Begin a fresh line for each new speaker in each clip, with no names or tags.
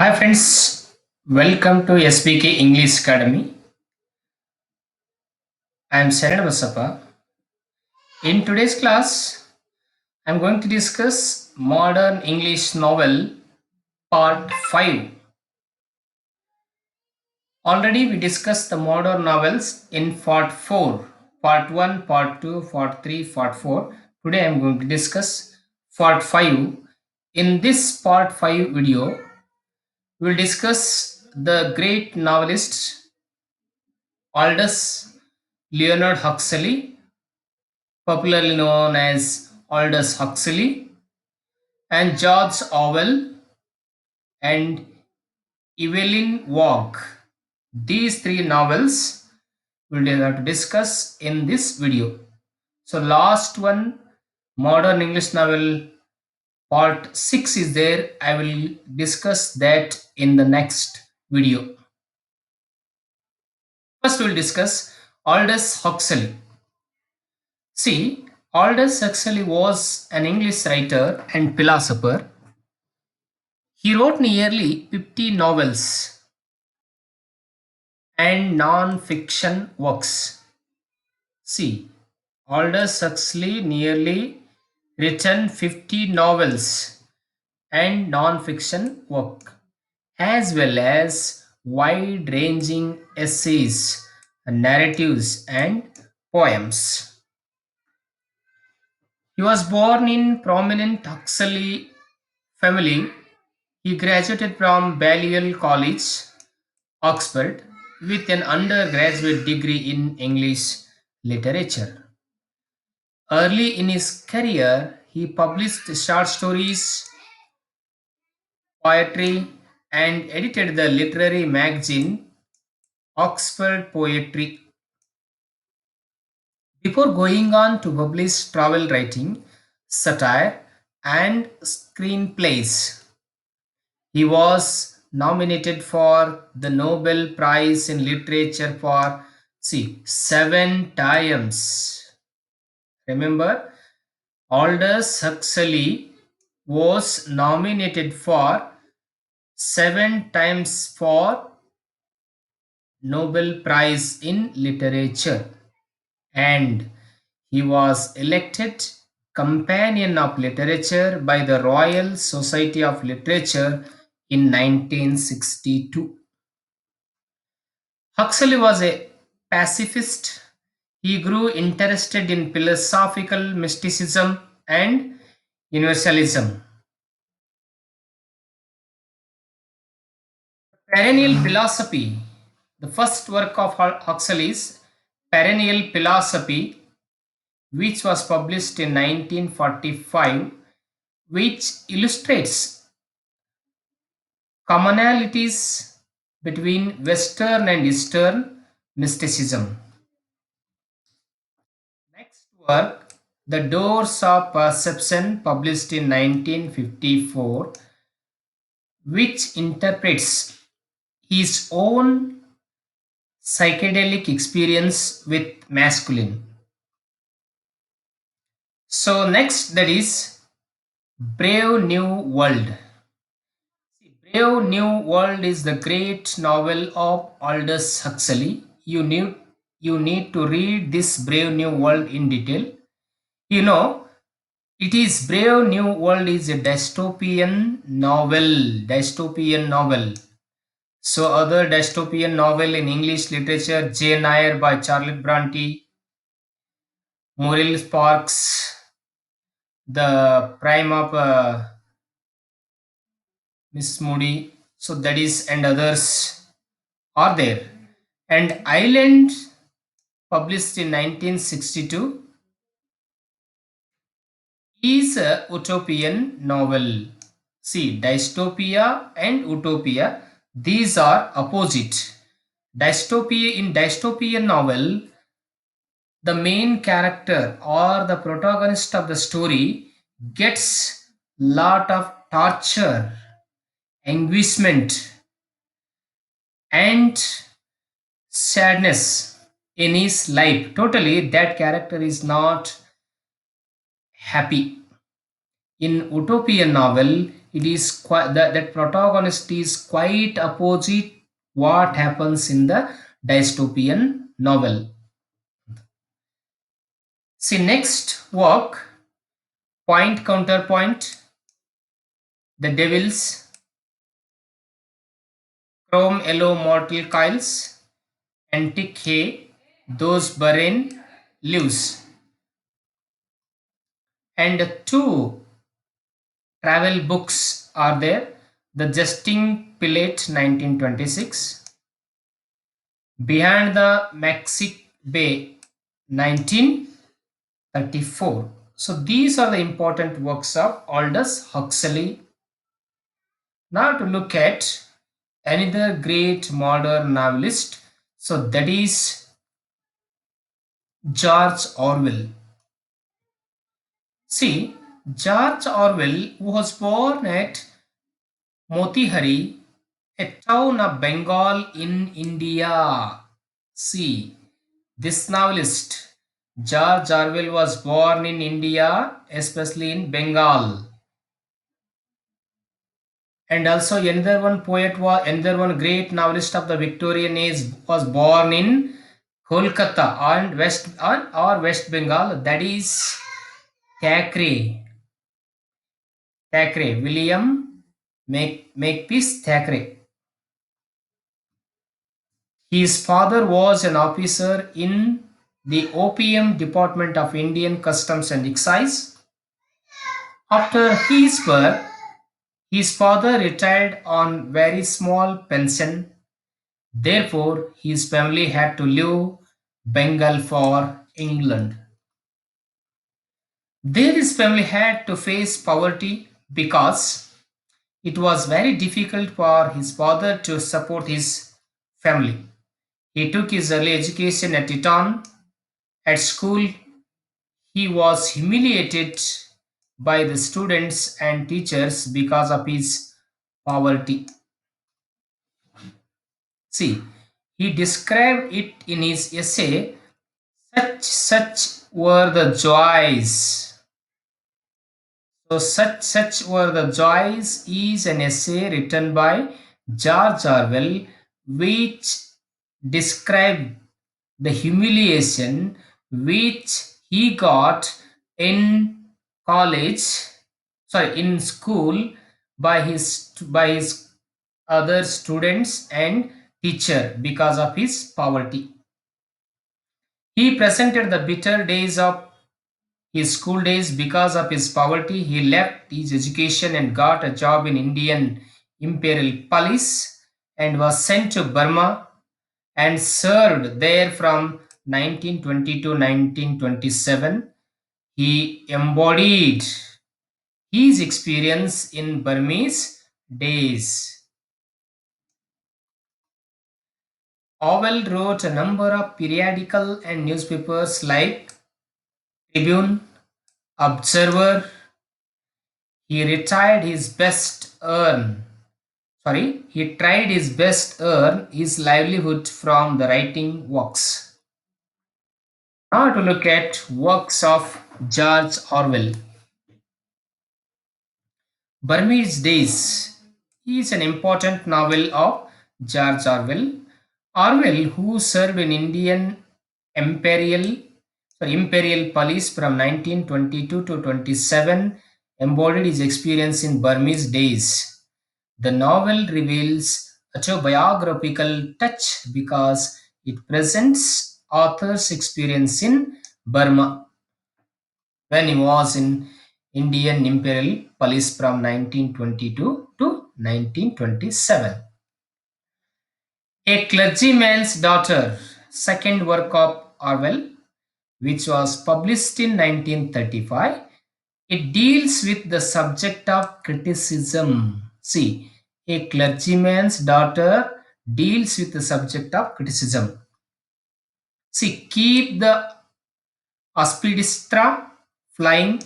Hi friends, welcome to SPK English Academy. I am Saran Basappa. In today's class, I am going to discuss Modern English Novel Part 5. Already we discussed the modern novels in Part 4, Part 1, Part 2, Part 3, Part 4. Today I am going to discuss Part 5. In this Part 5 video, we will discuss the great novelist Aldous Leonard Huxley, popularly known as Aldous Huxley, and George Orwell and Evelyn Waugh. These three novels we'll have to discuss in this video. So last one, modern English novel part 6 is there. I will discuss that in the next video. First we'll discuss Aldous Huxley. See, Aldous Huxley was an English writer and philosopher. He wrote nearly 50 novels and non-fiction works. See, Aldous Huxley nearly written 50 novels and non-fiction work, as well as wide-ranging essays, narratives, and poems. He was born in prominent Huxley family. He graduated from Balliol College, Oxford, with an undergraduate degree in English literature. Early in his career, he published short stories, poetry, and edited the literary magazine Oxford Poetry. Before going on to publish travel writing, satire, and screenplays, he was nominated for the Nobel Prize in Literature for, see, 7 times. Remember, Aldous Huxley was nominated for 7 times for Nobel Prize in Literature, and he was elected Companion of Literature by the Royal Society of Literature in 1962. Huxley was a pacifist. He grew interested in philosophical mysticism and universalism. Perennial philosophy. The first work of Huxley's Perennial Philosophy, which was published in 1945, which illustrates commonalities between Western and Eastern mysticism. Next work, The Doors of Perception, published in 1954, which interprets his own psychedelic experience with masculine. So next, that is Brave New World. Brave New World is the great novel of Aldous Huxley. You need to read this Brave New World in detail. You know, it is Brave New World is a dystopian novel. Dystopian novel. So other dystopian novel in English literature, Jane Eyre by Charlotte Bronte, Muriel Sparks, The Prime of Miss Moody. So that is, and others are there. And Island, published in 1962, is a utopian novel. See, dystopia and utopia, these are opposite. Dystopia, in dystopian novel, the main character or the protagonist of the story gets lot of torture, anguishment, and sadness in his life. Totally, that character is not happy. In utopian novel, it is quite that protagonist is quite opposite what happens in the dystopian novel. See next work, Point Counterpoint, The Devils, Chrome Yellow Mortal Coils, Antique Hay, Those Baren Lives, and two travel books are there. The Justin Pilate 1926, Behind the Mexique Bay 1934. So these are the important works of Aldous Huxley. Now to look at another great modern novelist. So that is George Orwell. See, George Orwell was born at Motihari, a town of Bengal in India. See, this novelist, George Orwell, was born in India, especially in Bengal. And also another one poet was another one great novelist of the Victorian age was born in Kolkata or West Bengal. That is Thackeray. Thackeray, William Makepeace Thackeray. His father was an officer in the Opium Department of Indian Customs and Excise. After his birth, his father retired on very small pension. Therefore, his family had to leave Bengal for England. There his family had to face poverty because it was very difficult for his father to support his family. He took his early education at Eton. At school, he was humiliated by the students and teachers because of his poverty. See, he described it in his essay, such were the joys. So such were the joys is an essay written by George Orwell, which described the humiliation which he got in college, sorry, in school by his other students and teacher because of his poverty. He presented the bitter days of his school days. Because of his poverty, he left his education and got a job in Indian Imperial Police and was sent to Burma and served there from 1920 to 1927. He embodied his experience in Burmese days. Orwell wrote a number of periodical and newspapers like Tribune, Observer. He retired his best earn. He tried his best earn his livelihood from the writing works. Now to look at works of George Orwell. Burmese Days is an important novel of George Orwell. Orwell, who served in Imperial, Imperial Police from 1922 to 27, embodied his experience in Burmese Days. The novel reveals autobiographical touch because it presents author's experience in Burma when he was in Indian Imperial Police from 1922 to 1927. A Clergyman's Daughter, second work of Orwell, which was published in 1935, it deals with the subject of criticism. See, A Clergyman's Daughter deals with the subject of criticism. See, Keep the Aspidistra Flying,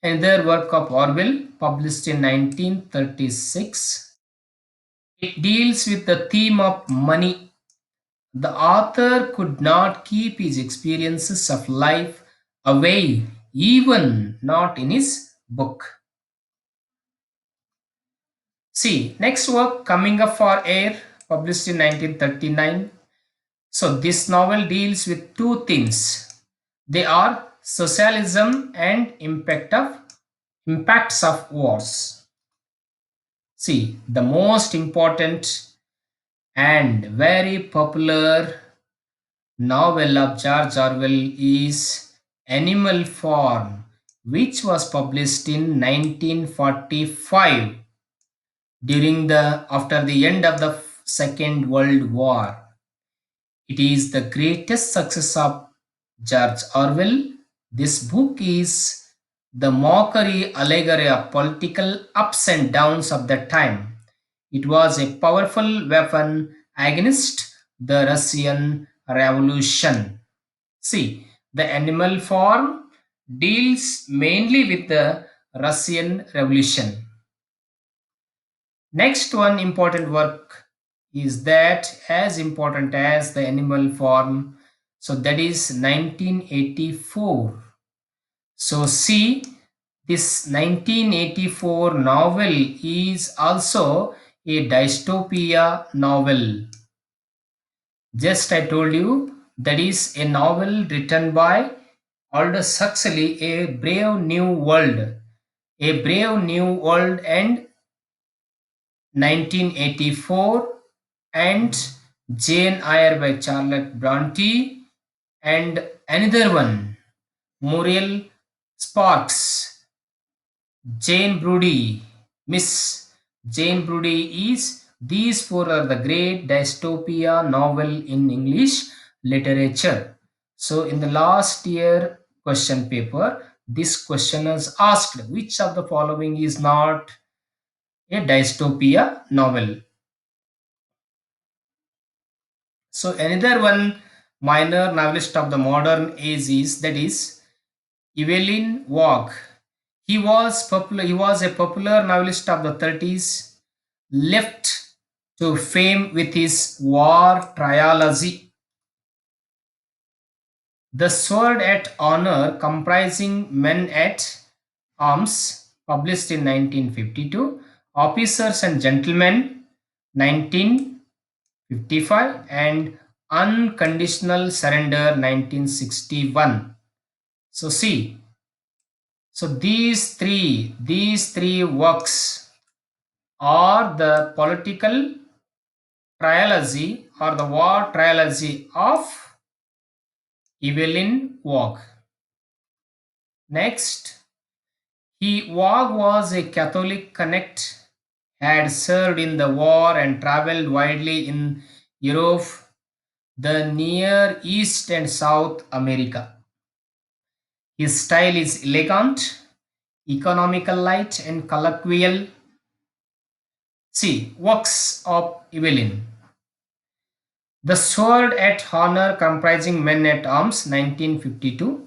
another work of Orwell, published in 1936. It deals with the theme of money. The author could not keep his experiences of life away, even not in his book. See, next work, Coming Up for Air, published in 1939. So this novel deals with two themes. They are socialism and impacts of wars. See, the most important and very popular novel of George Orwell is Animal Farm, which was published in 1945 during the after the end of the Second World War. It is the greatest success of George Orwell. This book is the mockery allegory of political ups and downs of the time. It was a powerful weapon against the Russian Revolution. See, the animal form deals mainly with the Russian Revolution. Next one important work is that as important as the animal form. So that is 1984. So see, this 1984 novel is also a dystopia novel. Just I told you that is a novel written by Aldous Huxley, A Brave New World. A Brave New World and 1984 and Jane Eyre by Charlotte Bronte and another one Muriel Sparks, Jane Brodie, Miss Jane Brodie is these four are the great dystopia novel in English literature. So in the last year question paper, this question is asked which of the following is not a dystopia novel. So another one minor novelist of the modern age is that is Evelyn Waugh. He was popular. He was a popular novelist of the 30s, left to fame with his war trilogy. The Sword at Honor, comprising Men at Arms, published in 1952, Officers and Gentlemen, 1955, and Unconditional Surrender, 1961. So see, so these three works are the political trilogy or the war trilogy of Evelyn Waugh. Next, Waugh was a Catholic connect, had served in the war and traveled widely in Europe, the Near East and South America. His style is elegant, economical, light, and colloquial. See, works of Evelyn. The Sword at Honor, comprising Men at Arms, 1952.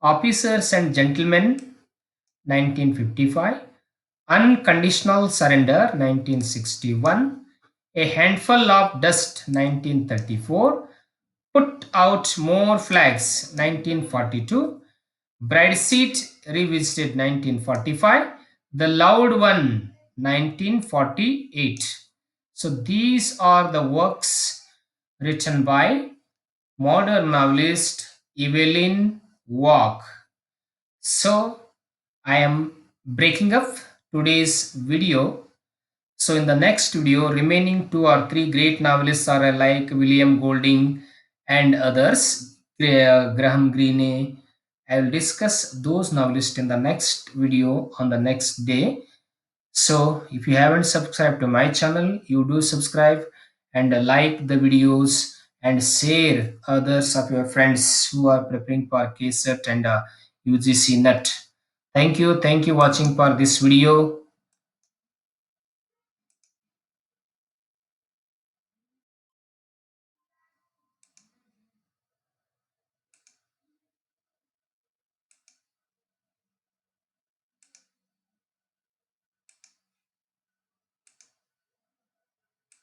Officers and Gentlemen, 1955. Unconditional Surrender, 1961. A Handful of Dust, 1934. Put Out More Flags, 1942. Bride Seat Revisited, 1945. The Loud One, 1948. So these are the works written by modern novelist Evelyn Waugh. So I am breaking up today's video. So in the next video, remaining two or three great novelists are like William Golding and others, Graham Greene. I will discuss those novelists in the next video on the next day. So if you haven't subscribed to my channel, you do subscribe and like the videos and share others of your friends who are preparing for KSET and UGC NET. Thank you watching for this video.